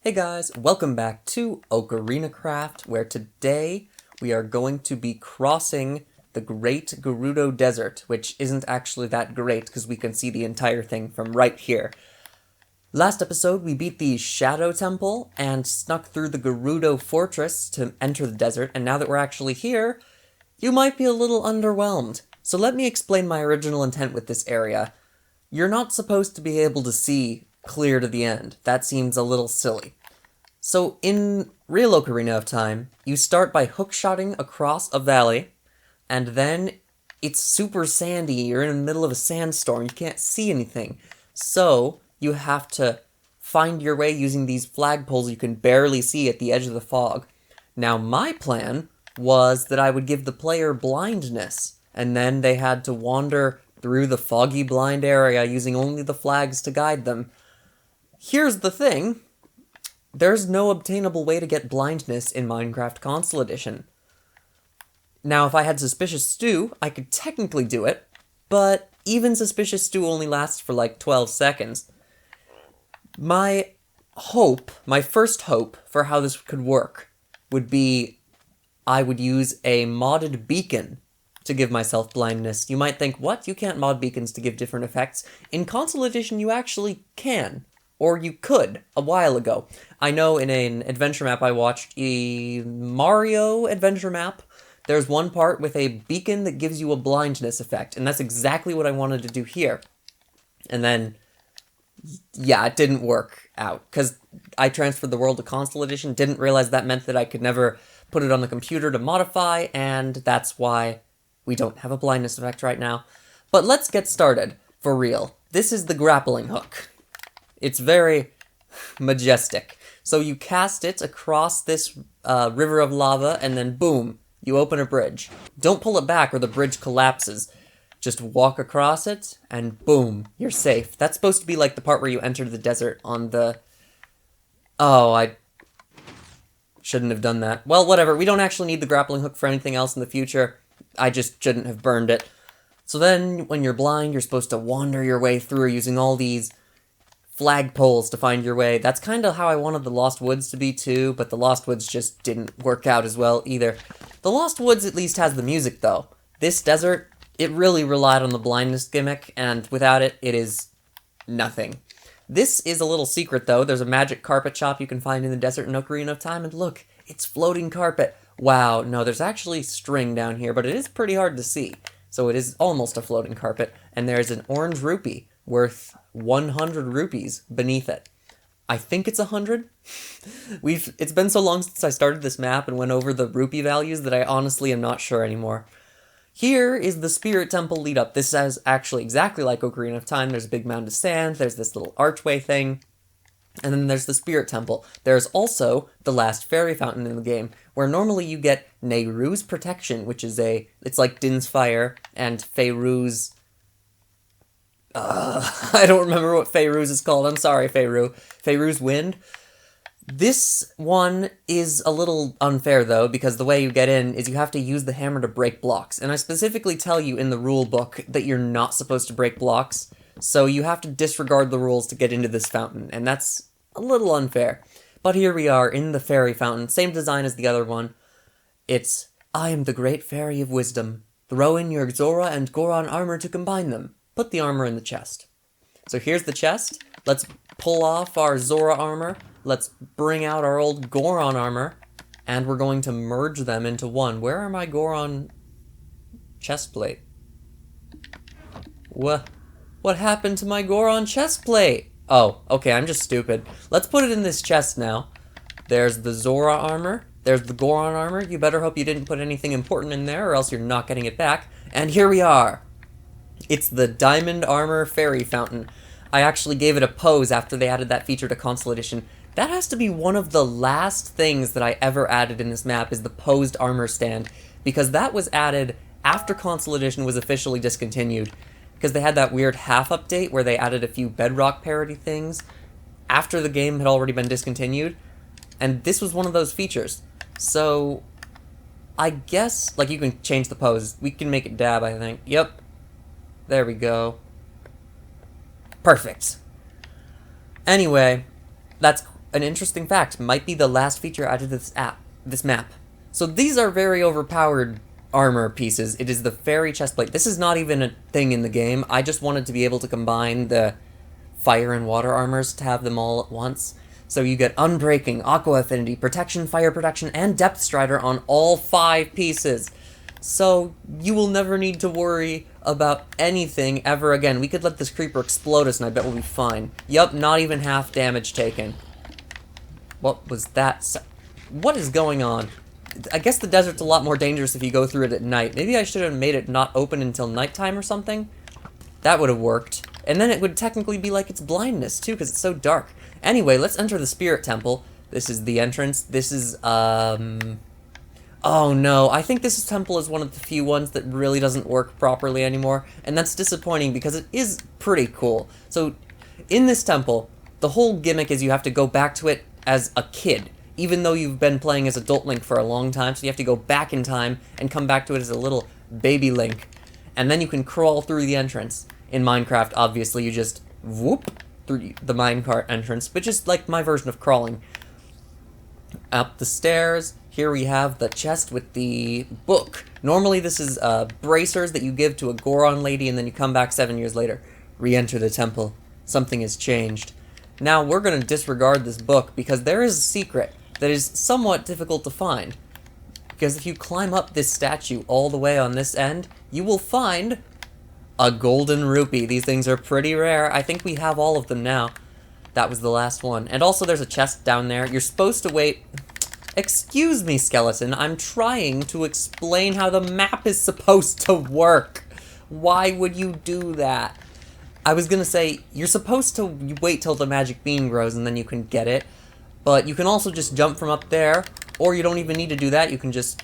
Hey guys, welcome back to Ocarinacraft, where today we are going to be crossing the Great Gerudo Desert, which isn't actually that great because we can see the entire thing from right here. Last episode, we beat the Shadow Temple and snuck through the Gerudo Fortress to enter the desert, and now that we're actually here, you might be a little underwhelmed. So let me explain my original intent with this area. You're not supposed to be able to see clear to the end. That seems a little silly. So in real Ocarina of Time, you start by hookshotting across a valley, and then it's super sandy, you're in the middle of a sandstorm, you can't see anything. So you have to find your way using these flagpoles you can barely see at the edge of the fog. Now my plan was that I would give the player blindness, and then they had to wander through the foggy blind area using only the flags to guide them. Here's the thing. There's no obtainable way to get blindness in Minecraft Console Edition. Now, if I had Suspicious Stew, I could technically do it, but even Suspicious Stew only lasts for like 12 seconds. My first hope for how this could work would be I would use a modded beacon to give myself blindness. You might think, what? You can't mod beacons to give different effects. In Console Edition, you actually can. Or you could, a while ago. I know in an adventure map I watched, a Mario adventure map, there's one part with a beacon that gives you a blindness effect, and that's exactly what I wanted to do here. And then, yeah, it didn't work out, because I transferred the world to Console Edition, didn't realize that meant that I could never put it on the computer to modify, and that's why we don't have a blindness effect right now. But let's get started, for real. This is the grappling hook. It's very majestic. So you cast it across this river of lava, and then boom, you open a bridge. Don't pull it back or the bridge collapses. Just walk across it, and boom, you're safe. That's supposed to be like the part where you enter the desert on the... Oh, I shouldn't have done that. Well, whatever, we don't actually need the grappling hook for anything else in the future. I just shouldn't have burned it. So then, when you're blind, you're supposed to wander your way through using all these flagpoles to find your way. That's kind of how I wanted the Lost Woods to be too, but the Lost Woods just didn't work out as well either. The Lost Woods at least has the music though. This desert, it really relied on the blindness gimmick, and without it, it is nothing. This is a little secret though. There's a magic carpet shop you can find in the desert in Ocarina of Time, and look, it's floating carpet. Wow, no, there's actually string down here, but it is pretty hard to see. So it is almost a floating carpet, and there's an orange rupee worth 100 rupees beneath it. I think it's 100. It's been so long since I started this map and went over the rupee values that I honestly am not sure anymore. Here is the Spirit Temple lead up. This is actually exactly like Ocarina of Time. There's a big mound of sand, there's this little archway thing, and then there's the Spirit Temple. There's also the last fairy fountain in the game, where normally you get Nehru's Protection, which is it's like Din's Fire, and Feyru's... I don't remember what Feyru's is called. I'm sorry, Feyru. Feyru's Wind. This one is a little unfair, though, because the way you get in is you have to use the hammer to break blocks. And I specifically tell you in the rule book that you're not supposed to break blocks, so you have to disregard the rules to get into this fountain, and that's a little unfair. But here we are in the fairy fountain, same design as the other one. It's, I am the great fairy of wisdom. Throw in your Zora and Goron armor to combine them. Put the armor in the chest. So here's the chest. Let's pull off our Zora armor. Let's bring out our old Goron armor. And we're going to merge them into one. Where are my Goron chestplate? What happened to my Goron chestplate? Oh, okay, I'm just stupid. Let's put it in this chest now. There's the Zora armor. There's the Goron armor. You better hope you didn't put anything important in there or else you're not getting it back. And here we are. It's the Diamond Armor Fairy Fountain. I actually gave it a pose after they added that feature to Console Edition. That has to be one of the last things that I ever added in this map, is the posed armor stand, because that was added after Console Edition was officially discontinued, because they had that weird half update where they added a few Bedrock parody things after the game had already been discontinued, and this was one of those features. So I guess, like, you can change the pose. We can make it dab, I think. Yep. There we go. Perfect. Anyway, that's an interesting fact, might be the last feature out of this map. So these are very overpowered armor pieces. It is the fairy chestplate. This is not even a thing in the game. I just wanted to be able to combine the fire and water armors to have them all at once. So you get Unbreaking, Aqua Affinity, Protection, Fire Protection, and Depth Strider on all 5 pieces. So you will never need to worry about anything ever again. We could let this creeper explode us and I bet we'll be fine. Yup, not even half damage taken. What was that? What is going on? I guess the desert's a lot more dangerous if you go through it at night. Maybe I should have made it not open until nighttime or something? That would have worked. And then it would technically be like it's blindness, too, because it's so dark. Anyway, let's enter the Spirit Temple. This is the entrance. This is, oh no, I think this temple is one of the few ones that really doesn't work properly anymore, and that's disappointing because it is pretty cool. So, in this temple, the whole gimmick is you have to go back to it as a kid, even though you've been playing as adult Link for a long time, so you have to go back in time and come back to it as a little baby Link. And then you can crawl through the entrance. In Minecraft, obviously, you just whoop through the minecart entrance, which is like my version of crawling. Up the stairs, here we have the chest with the book. Normally this is bracers that you give to a Goron lady and then you come back 7 years later. Re-enter the temple. Something has changed. Now we're going to disregard this book because there is a secret that is somewhat difficult to find. Because if you climb up this statue all the way on this end, you will find a golden rupee. These things are pretty rare. I think we have all of them now. That was the last one. And also there's a chest down there. You're supposed to wait... Excuse me, skeleton. I'm trying to explain how the map is supposed to work. Why would you do that? I was gonna say, you're supposed to wait till the magic bean grows and then you can get it. But you can also just jump from up there, or you don't even need to do that. You can just...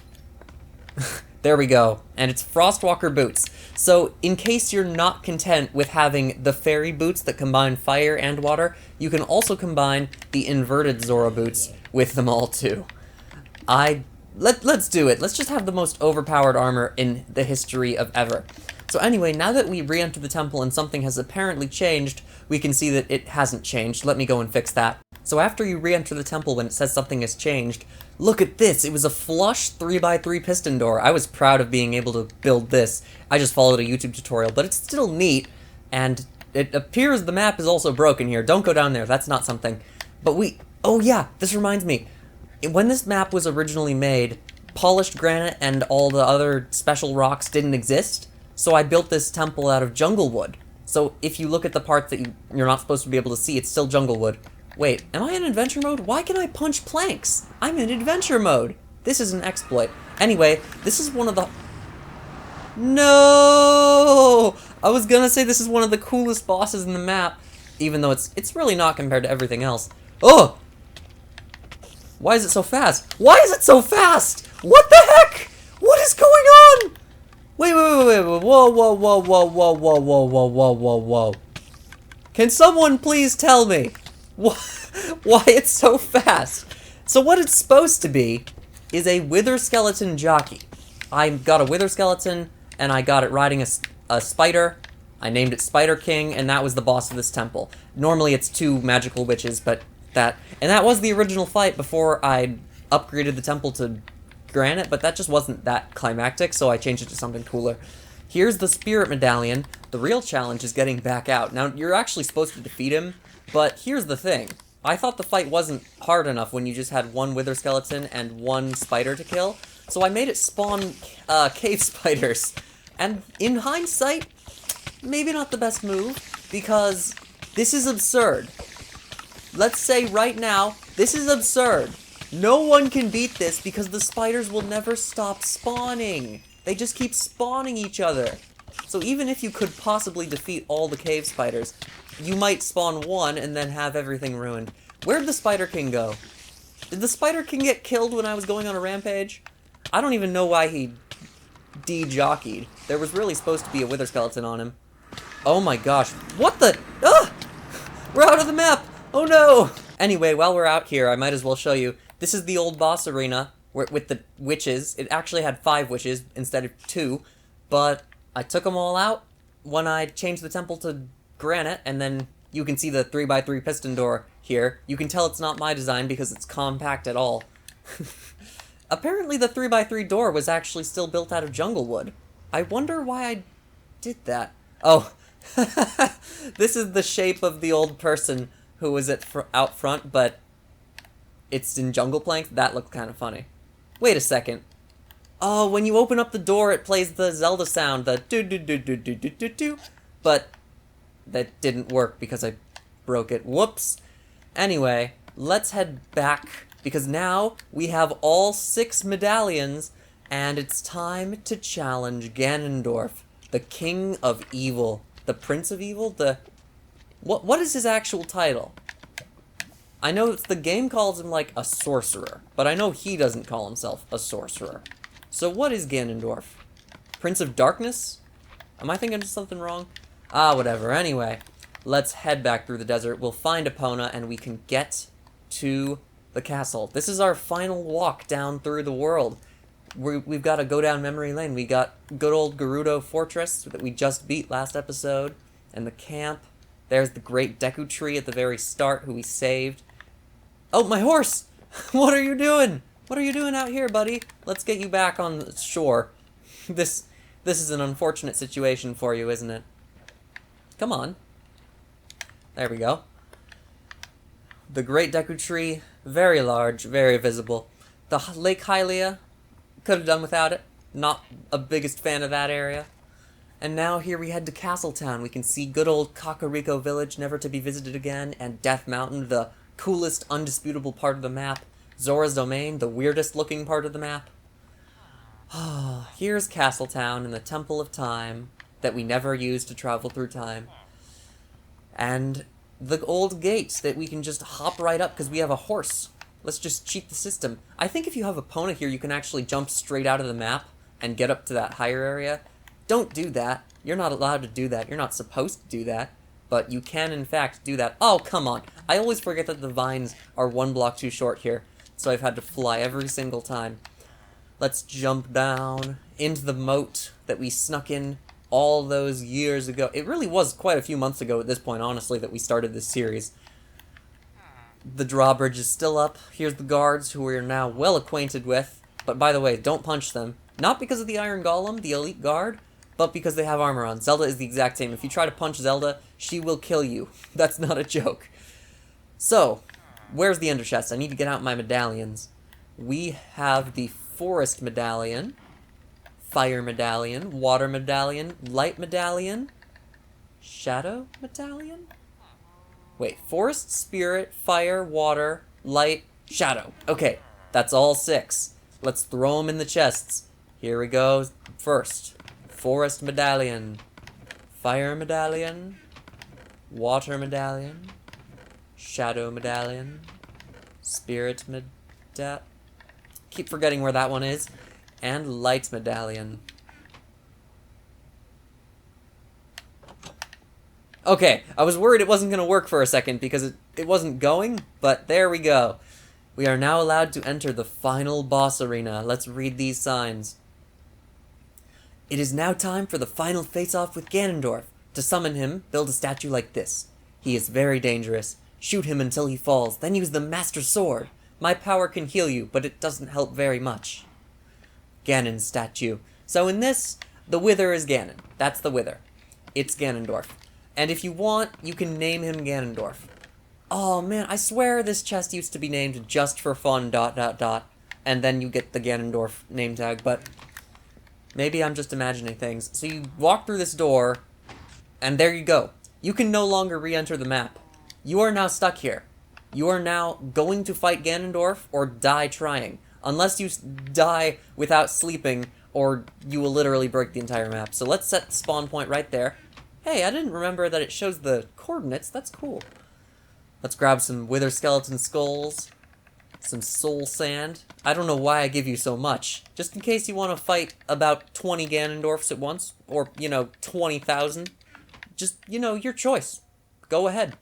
There we go. And it's Frostwalker boots. So, in case you're not content with having the fairy boots that combine fire and water, you can also combine the inverted Zora boots with them all too. Let's do it. Let's just have the most overpowered armor in the history of ever. So anyway, now that we re-enter the temple and something has apparently changed, we can see that it hasn't changed. Let me go and fix that. So after you re-enter the temple when it says something has changed, look at this! It was a flush 3x3 piston door. I was proud of being able to build this. I just followed a YouTube tutorial, but it's still neat, and it appears the map is also broken here. Don't go down there, that's not something. But oh yeah, this reminds me. When this map was originally made, polished granite and all the other special rocks didn't exist, so I built this temple out of jungle wood. So if you look at the parts that you're not supposed to be able to see, it's still jungle wood. Wait, am I in adventure mode? Why can I punch planks? I'm in adventure mode. This is an exploit. Anyway, this is one of the... No! I was gonna say this is one of the coolest bosses in the map, even though it's really not compared to everything else. Oh! Why is it so fast? Why is it so fast? What the heck? What is going on? Wait, whoa, whoa, whoa, whoa, whoa, whoa, whoa, whoa, whoa, whoa, whoa. Can someone please tell me why it's so fast? So what it's supposed to be is a wither skeleton jockey. I got a wither skeleton, and I got it riding a spider. I named it Spider King, and that was the boss of this temple. Normally it's 2 magical witches, but that was the original fight before I upgraded the temple to granite, but that just wasn't that climactic, so I changed it to something cooler. Here's the spirit medallion. The real challenge is getting back out. Now, you're actually supposed to defeat him, but here's the thing. I thought the fight wasn't hard enough when you just had 1 wither skeleton and 1 spider to kill, so I made it spawn cave spiders. And in hindsight, maybe not the best move, because this is absurd. Let's say right now, this is absurd. No one can beat this because the spiders will never stop spawning. They just keep spawning each other. So even if you could possibly defeat all the cave spiders, you might spawn 1 and then have everything ruined. Where'd the Spider King go? Did the Spider King get killed when I was going on a rampage? I don't even know why he de-jockeyed. There was really supposed to be a wither skeleton on him. Oh my gosh. What the? Ah! We're out of the map! Oh no! Anyway, while we're out here, I might as well show you. This is the old boss arena with the witches. It actually had 5 witches instead of 2, but I took them all out when I changed the temple to granite, and then You can see the 3x3 piston door here. You can tell it's not my design because it's compact at all. Apparently the 3x3 door was actually still built out of jungle wood. I wonder why I did that. Oh, this is the shape of the old person who was out front, but it's in jungle plank. That looked kind of funny. Wait a second. Oh, when you open up the door, it plays the Zelda sound, the do-do-do-do-do-do-do-do. But that didn't work because I broke it. Whoops. Anyway, let's head back, because now we have all 6 medallions, and it's time to challenge Ganondorf, the King of Evil, the Prince of Evil, What is his actual title? I know the game calls him, like, a sorcerer, but I know he doesn't call himself a sorcerer. So what is Ganondorf? Prince of Darkness? Am I thinking of something wrong? Ah, whatever. Anyway, let's head back through the desert. We'll find Epona, and we can get to the castle. This is our final walk down through the world. We've got to go down memory lane. We got good old Gerudo Fortress that we just beat last episode, and the camp. There's the great Deku Tree at the very start, who we saved. Oh, my horse! What are you doing? What are you doing out here, buddy? Let's get you back on the shore. This is an unfortunate situation for you, isn't it? Come on. There we go. The great Deku Tree, very large, very visible. The Lake Hylia, could have done without it. Not a biggest fan of that area. And now here we head to Castletown. We can see good old Kakariko Village, never to be visited again, and Death Mountain, the coolest, undisputable part of the map. Zora's Domain, the weirdest looking part of the map. Here's Castletown and the Temple of Time that we never used to travel through time. And the old gates that we can just hop right up because we have a horse. Let's just cheat the system. I think if you have Epona here, you can actually jump straight out of the map and get up to that higher area. Don't do that. You're not allowed to do that. You're not supposed to do that. But you can, in fact, do that. Oh, come on. I always forget that the vines are 1 block too short here. So I've had to fly every single time. Let's jump down into the moat that we snuck in all those years ago. It really was quite a few months ago at this point, honestly, that we started this series. The drawbridge is still up. Here's the guards, who we are now well acquainted with. But by the way, don't punch them. Not because of the Iron Golem, the elite guard, but because they have armor on. Zelda is the exact same. If you try to punch Zelda, she will kill you. That's not a joke. So, where's the ender chest? I need to get out my medallions. We have the Forest Medallion, Fire Medallion, Water Medallion, Light Medallion, Shadow Medallion? Wait, Forest, Spirit, Fire, Water, Light, Shadow. Okay, that's all 6. Let's throw them in the chests. Here we go. First, Forest Medallion, Fire Medallion, Water Medallion, Shadow Medallion, Spirit Medallion. Keep forgetting where that one is. And Light Medallion. Okay, I was worried it wasn't going to work for a second because it wasn't going, but there we go. We are now allowed to enter the final boss arena. Let's read these signs. It is now time for the final face-off with Ganondorf. To summon him, build a statue like this. He is very dangerous. Shoot him until he falls, then use the Master Sword. My power can heal you, but it doesn't help very much. Ganon statue. So in this, the Wither is Ganon. That's the Wither. It's Ganondorf. And if you want, you can name him Ganondorf. Oh man, I swear this chest used to be named just for fun, ... And then you get the Ganondorf name tag, but maybe I'm just imagining things. So you walk through this door, and there you go. You can no longer re-enter the map. You are now stuck here. You are now going to fight Ganondorf or die trying. Unless you die without sleeping, or you will literally break the entire map. So let's set the spawn point right there. Hey, I didn't remember that it shows the coordinates. That's cool. Let's grab some Wither Skeleton Skulls. Some Soul Sand. I don't know why I give you so much. Just in case you want to fight about 20 Ganondorfs at once. Or, 20,000. Just, your choice. Go ahead.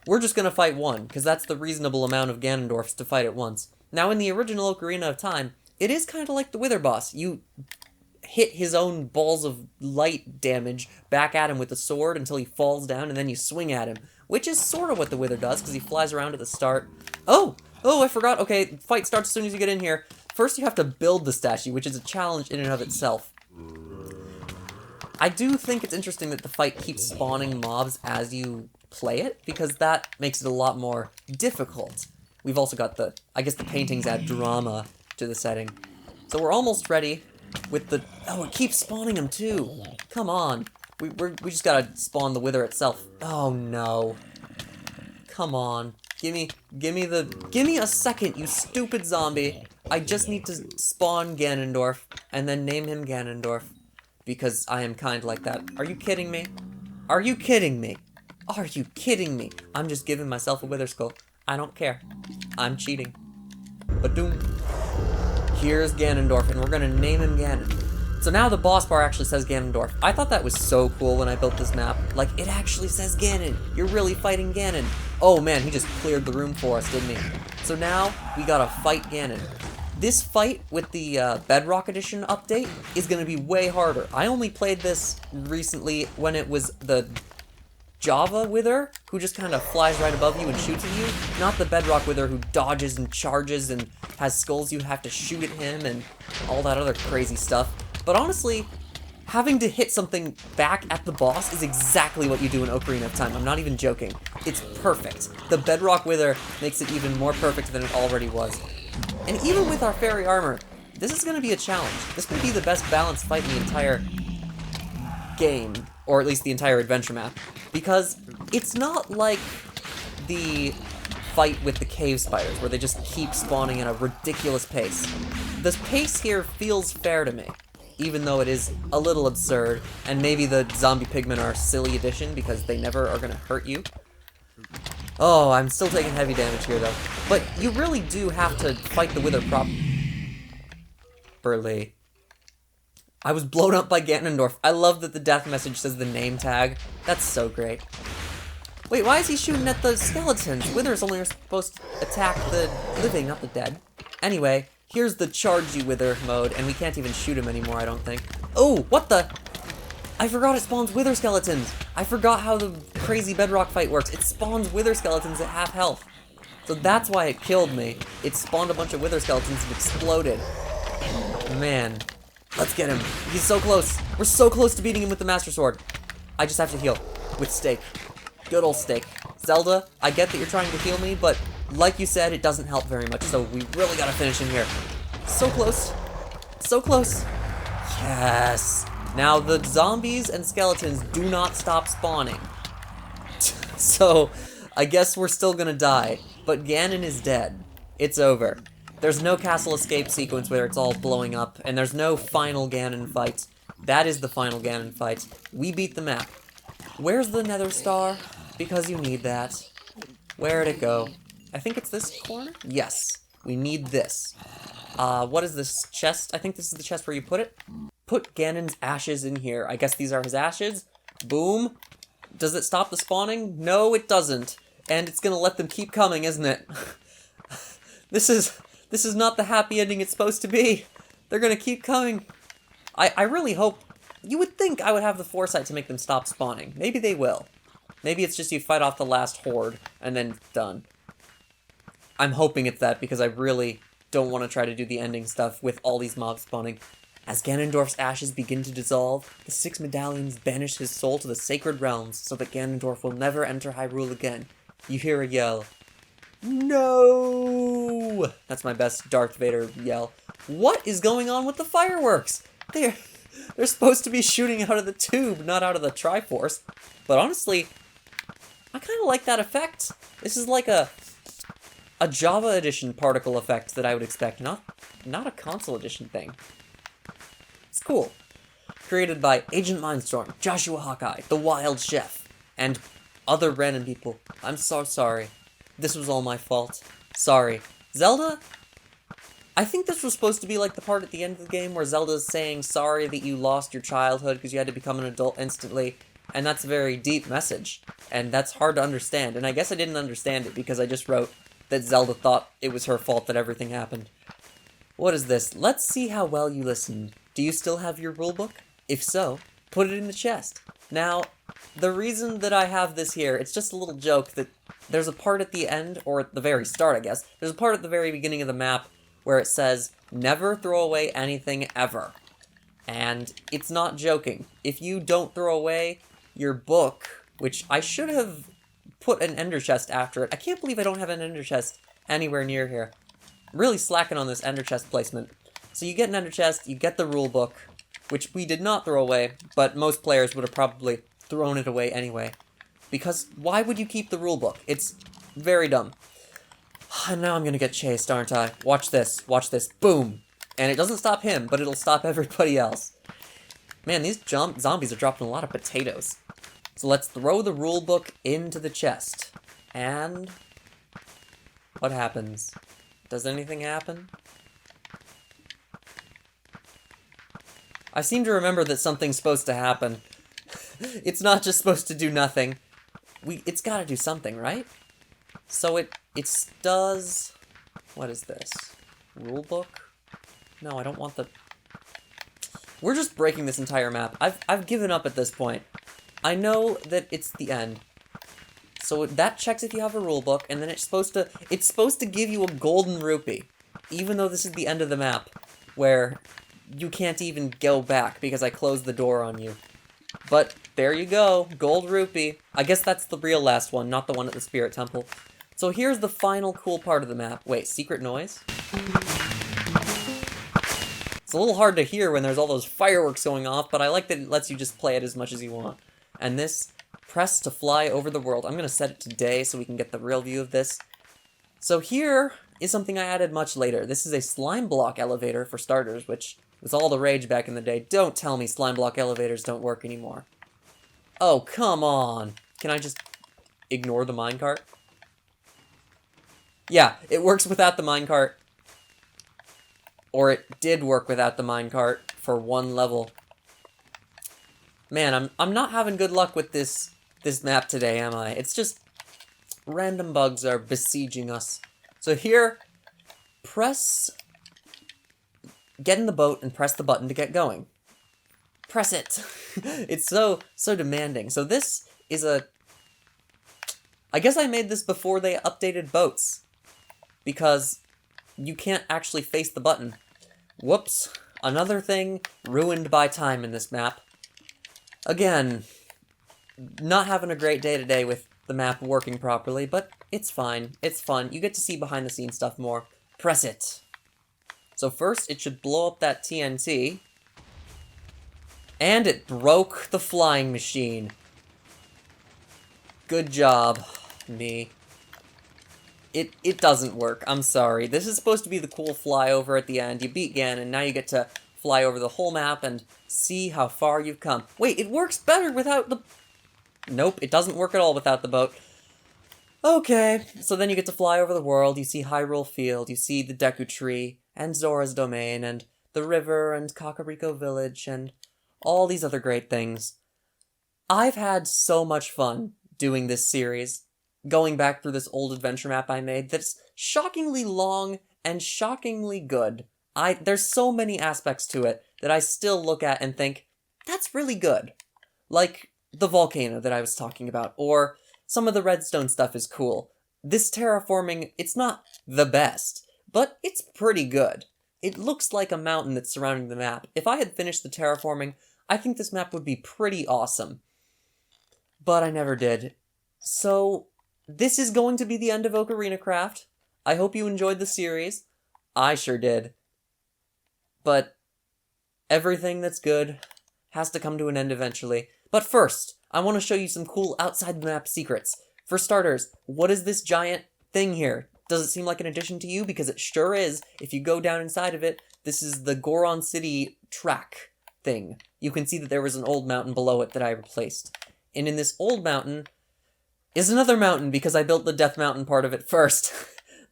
We're just going to fight one, because that's the reasonable amount of Ganondorfs to fight at once. Now, in the original Ocarina of Time, it is kind of like the Wither boss. You hit his own balls of light damage back at him with the sword until he falls down, and then you swing at him, which is sort of what the Wither does, because he flies around at the start. Oh, I forgot. Okay, fight starts as soon as you get in here. First, you have to build the statue, which is a challenge in and of itself. I do think it's interesting that the fight keeps spawning mobs as you play it, because that makes it a lot more difficult. We've also got I guess the paintings add drama to the setting. So we're almost ready with the... Oh, it keeps spawning them too. Come on. We just gotta spawn the Wither itself. Oh no. Come on. Give me a second, you stupid zombie. I just need to spawn Ganondorf and then name him Ganondorf. Because I am kind like that. Are you kidding me? Are you kidding me? Are you kidding me? I'm just giving myself a Wither Skull. I don't care. I'm cheating. Ba-doom. Here's Ganondorf, and we're gonna name him Ganon. So now the boss bar actually says Ganondorf. I thought that was so cool when I built this map. Like, it actually says Ganon. You're really fighting Ganon. Oh man, he just cleared the room for us, didn't he? So now, we gotta fight Ganon. This fight with the Bedrock Edition update is going to be way harder. I only played this recently when it was the Java Wither, who just kind of flies right above you and shoots at you, not the Bedrock Wither who dodges and charges and has skulls you have to shoot at him and all that other crazy stuff. But honestly, having to hit something back at the boss is exactly what you do in Ocarina of Time. I'm not even joking. It's perfect. The Bedrock Wither makes it even more perfect than it already was. And even with our fairy armor, this is going to be a challenge. This could be the best balanced fight in the entire game, or at least the entire adventure map, because it's not like the fight with the cave spiders, where they just keep spawning at a ridiculous pace. The pace here feels fair to me, even though it is a little absurd, and maybe the zombie pigmen are a silly addition because they never are going to hurt you. Oh, I'm still taking heavy damage here, though. But you really do have to fight the Wither properly. I was blown up by Ganondorf. I love that the death message says the name tag. That's so great. Wait, why is he shooting at the skeletons? Withers only are supposed to attack the living, not the dead. Anyway, here's the charge you Wither mode, and we can't even shoot him anymore, I don't think. Oh, what the... I forgot it spawns Wither skeletons. I forgot how the crazy Bedrock fight works. It spawns Wither skeletons at half health. So that's why it killed me. It spawned a bunch of Wither skeletons and exploded. Man. Let's get him. He's so close. We're so close to beating him with the Master Sword. I just have to heal. With Stake. Good old Stake. Zelda, I get that you're trying to heal me, but like you said, it doesn't help very much, so we really gotta finish him here. So close. So close. Yes. Now, the zombies and skeletons do not stop spawning. So, I guess we're still gonna die. But Ganon is dead. It's over. There's no castle escape sequence where it's all blowing up, and there's no final Ganon fight. That is the final Ganon fight. We beat the map. Where's the Nether Star? Because you need that. Where'd it go? I think it's this corner? Yes. We need this. What is this chest? I think this is the chest where you put it. Put Ganon's ashes in here. I guess these are his ashes. Boom. Does it stop the spawning? No, it doesn't. And it's gonna let them keep coming, isn't it? This is not the happy ending it's supposed to be. They're gonna keep coming. I really hope... You would think I would have the foresight to make them stop spawning. Maybe they will. Maybe it's just you fight off the last horde, and then done. I'm hoping it's that, because I really don't want to try to do the ending stuff with all these mobs spawning. As Ganondorf's ashes begin to dissolve, the 6 medallions banish his soul to the sacred realms so that Ganondorf will never enter Hyrule again. You hear a yell. No! That's my best Darth Vader yell. What is going on with the fireworks? They're supposed to be shooting out of the tube, not out of the Triforce. But honestly, I kind of like that effect. This is like a Java Edition particle effect that I would expect, not a console edition thing. It's cool. Created by AgentMindStorm, Joshua Hawkeye, The Wild Chef, and other random people. I'm so sorry. This was all my fault. Sorry. Zelda? I think this was supposed to be like the part at the end of the game where Zelda's saying sorry that you lost your childhood because you had to become an adult instantly, and that's a very deep message, and that's hard to understand, and I guess I didn't understand it because I just wrote that Zelda thought it was her fault that everything happened. What is this? Let's see how well you listened. Do you still have your rulebook? If so, put it in the chest. Now, the reason that I have this here, it's just a little joke that there's a part at the end, or at the very start, I guess, there's a part at the very beginning of the map where it says, never throw away anything ever. And it's not joking. If you don't throw away your book, which I should have put an ender chest after it. I can't believe I don't have an ender chest anywhere near here. I'm really slacking on this ender chest placement. So you get an ender chest, you get the rule book, which we did not throw away, but most players would have probably thrown it away anyway. Because why would you keep the rule book? It's very dumb. And now I'm gonna get chased, aren't I? Watch this, boom! And it doesn't stop him, but it'll stop everybody else. Man, these zombies are dropping a lot of potatoes. So let's throw the rule book into the chest. And what happens? Does anything happen? I seem to remember that something's supposed to happen. It's not just supposed to do nothing. It's gotta do something, right? So it does... What is this? Rulebook? No, I don't want the... We're just breaking this entire map. I've given up at this point. I know that it's the end. So that checks if you have a rulebook, and then it's supposed to give you a golden rupee. Even though this is the end of the map, where you can't even go back because I closed the door on you. But there you go, gold rupee. I guess that's the real last one, not the one at the Spirit Temple. So here's the final cool part of the map. Wait, secret noise? It's a little hard to hear when there's all those fireworks going off, but I like that it lets you just play it as much as you want. And this, press to fly over the world. I'm gonna set it to day so we can get the real view of this. So here is something I added much later. This is a slime block elevator for starters, which was all the rage back in the day. Don't tell me slime block elevators don't work anymore. Oh, come on. Can I just ignore the minecart? Yeah, it works without the minecart. Or it did work without the minecart for one level. Man, I'm not having good luck with this map today, am I? It's just random bugs are besieging us. So here, get in the boat and press the button to get going. Press it. It's so demanding. So this is I guess I made this before they updated boats. Because you can't actually face the button. Whoops. Another thing ruined by time in this map. Again, not having a great day today with the map working properly, but it's fine. It's fun. You get to see behind the scenes stuff more. Press it. So first, it should blow up that TNT. And it broke the flying machine. Good job, me. It doesn't work. I'm sorry. This is supposed to be the cool flyover at the end. You beat Ganon, and now you get to fly over the whole map and see how far you've come. Wait, it works better without the... Nope, it doesn't work at all without the boat. Okay, so then you get to fly over the world. You see Hyrule Field, you see the Deku Tree, and Zora's Domain, and the river, and Kakariko Village, and all these other great things. I've had so much fun doing this series. Going back through this old adventure map I made that's shockingly long and shockingly good. There's so many aspects to it that I still look at and think, that's really good. Like the volcano that I was talking about, or some of the redstone stuff is cool. This terraforming, it's not the best, but it's pretty good. It looks like a mountain that's surrounding the map. If I had finished the terraforming, I think this map would be pretty awesome. But I never did. So... this is going to be the end of Ocarinacraft. I hope you enjoyed the series. I sure did. But everything that's good has to come to an end eventually. But first, I want to show you some cool outside-the-map secrets. For starters, what is this giant thing here? Does it seem like an addition to you? Because it sure is. If you go down inside of it, this is the Goron City track thing. You can see that there was an old mountain below it that I replaced. And in this old mountain... is another mountain, because I built the Death Mountain part of it first.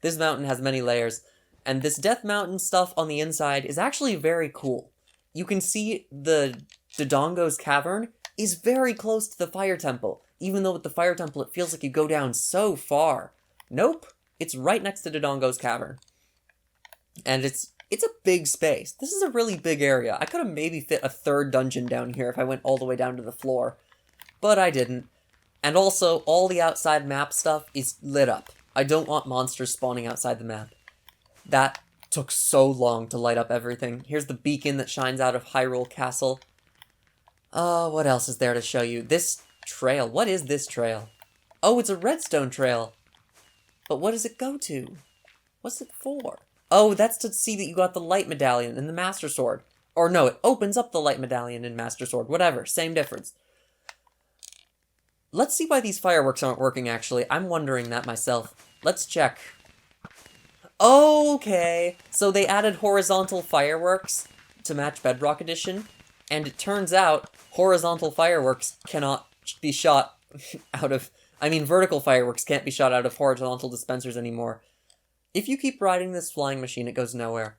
This mountain has many layers, and this Death Mountain stuff on the inside is actually very cool. You can see the Dodongo's Cavern is very close to the Fire Temple, even though with the Fire Temple it feels like you go down so far. Nope, it's right next to Dodongo's Cavern. And it's It's a big space. This is a really big area. I could have maybe fit a third dungeon down here if I went all the way down to the floor. But I didn't. And also, all the outside map stuff is lit up. I don't want monsters spawning outside the map. That took so long to light up everything. Here's the beacon that shines out of Hyrule Castle. What else is there to show you? This trail. What is this trail? Oh, it's a redstone trail. But what does it go to? What's it for? Oh, that's to see that you got the light medallion and the Master Sword. Or no, it opens up the light medallion and Master Sword. Whatever, same difference. Let's see why these fireworks aren't working, actually. I'm wondering that myself. Let's check. Okay, so they added horizontal fireworks to match Bedrock Edition, and it turns out horizontal fireworks cannot be shot out of... I mean, vertical fireworks can't be shot out of horizontal dispensers anymore. If you keep riding this flying machine, it goes nowhere.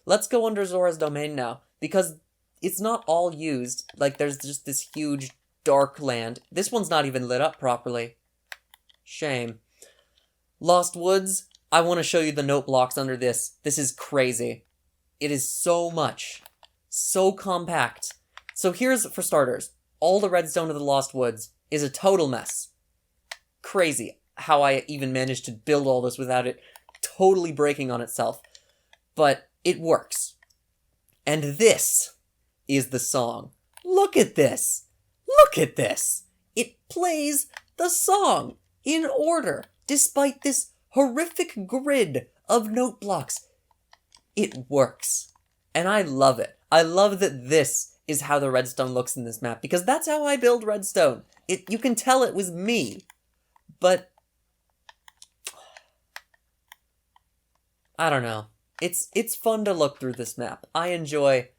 Let's go under Zora's domain now, because it's not all used. Like, there's just this huge dark land. This one's not even lit up properly. Shame. Lost Woods, I want to show you the note blocks under this. This is crazy. It is so much. So compact. So here's, for starters, all the redstone of the Lost Woods is a total mess. Crazy how I even managed to build all this without it totally breaking on itself. But it works. And this is the song. Look at this. Look at this. It plays the song in order, despite this horrific grid of note blocks. It works. And I love it. I love that this is how the redstone looks in this map, because that's how I build redstone. You can tell it was me. But I don't know. It's fun to look through this map. I enjoy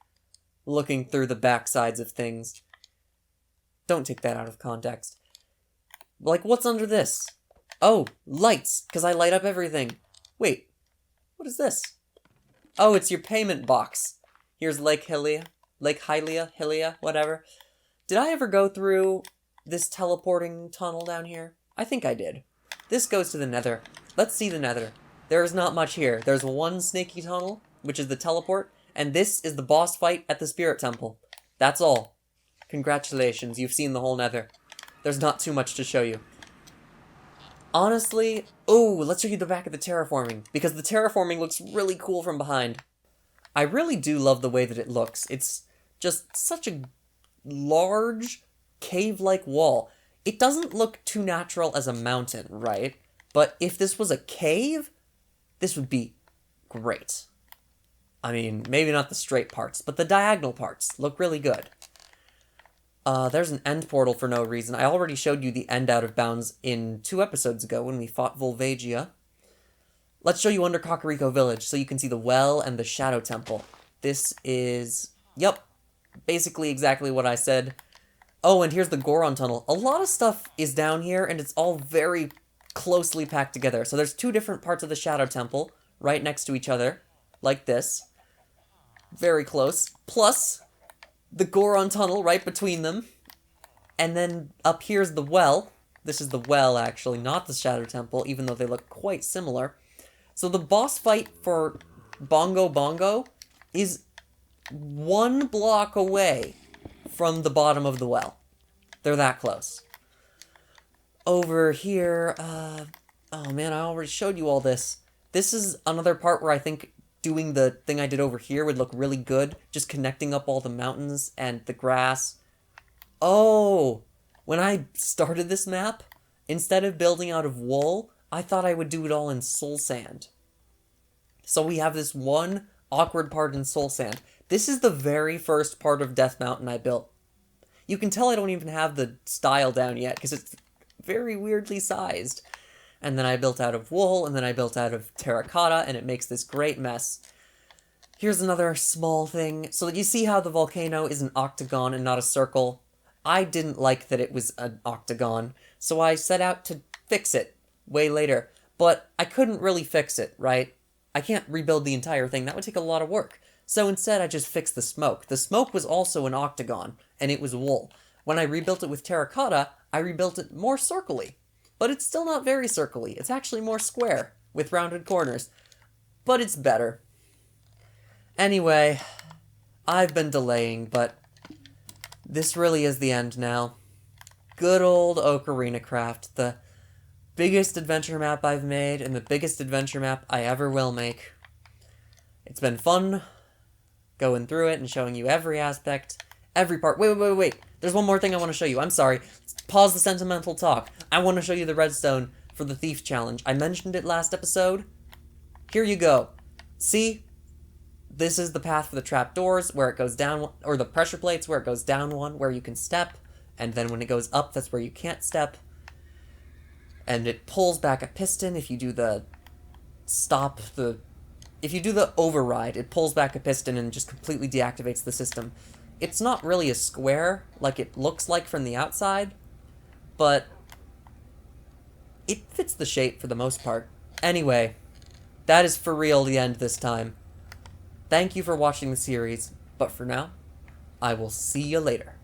looking through the backsides of things. Don't take that out of context. Like, what's under this? Oh, lights, because I light up everything. Wait, what is this? Oh, it's your payment box. Here's Lake Hylia, whatever. Did I ever go through this teleporting tunnel down here? I think I did. This goes to the Nether. Let's see the Nether. There is not much here. There's one snaky tunnel, which is the teleport, and this is the boss fight at the Spirit Temple. That's all. Congratulations, you've seen the whole Nether. There's not too much to show you. Honestly, let's show you the back of the terraforming, because the terraforming looks really cool from behind. I really do love the way that it looks. It's just such a large, cave-like wall. It doesn't look too natural as a mountain, right? But if this was a cave, this would be great. I mean, maybe not the straight parts, but the diagonal parts look really good. There's an end portal for no reason. I already showed you the end out of bounds in 2 episodes ago when we fought Volvagia. Let's show you under Kakariko Village so you can see the well and the Shadow Temple. This is, yep, basically exactly what I said. Oh, and here's the Goron Tunnel. A lot of stuff is down here, and it's all very closely packed together. So there's 2 different parts of the Shadow Temple right next to each other, like this. Very close. Plus the Goron Tunnel right between them. And then up here's the well. This is the well, actually, not the Shadow Temple, even though they look quite similar. So the boss fight for Bongo Bongo is 1 block away from the bottom of the well. They're that close. Over here, oh man, I already showed you all this. This is another part where I think doing the thing I did over here would look really good. Just connecting up all the mountains and the grass. Oh, when I started this map, instead of building out of wool, I thought I would do it all in soul sand. So we have this one awkward part in soul sand. This is the very first part of Death Mountain I built. You can tell I don't even have the style down yet, because it's very weirdly sized. And then I built out of wool, and then I built out of terracotta, and it makes this great mess. Here's another small thing. So you see how the volcano is an octagon and not a circle? I didn't like that it was an octagon, so I set out to fix it way later. But I couldn't really fix it, right? I can't rebuild the entire thing. That would take a lot of work. So instead, I just fixed the smoke. The smoke was also an octagon, and it was wool. When I rebuilt it with terracotta, I rebuilt it more circly. But it's still not very circly. It's actually more square, with rounded corners. But it's better. Anyway, I've been delaying, but this really is the end now. Good old Ocarinacraft, the biggest adventure map I've made, and the biggest adventure map I ever will make. It's been fun going through it and showing you every aspect, every part. Wait. There's one more thing I want to show you. I'm sorry. Pause the sentimental talk. I want to show you the redstone for the Thief Challenge. I mentioned it last episode. Here you go. See? This is the path for the trapdoors, where it goes down, or the pressure plates, where it goes down one, where you can step, and then when it goes up, that's where you can't step. And it pulls back a piston if you do the if you do the override, it pulls back a piston and just completely deactivates the system. It's not really a square like it looks like from the outside, but it fits the shape for the most part. Anyway, that is for real the end this time. Thank you for watching the series, but for now, I will see you later.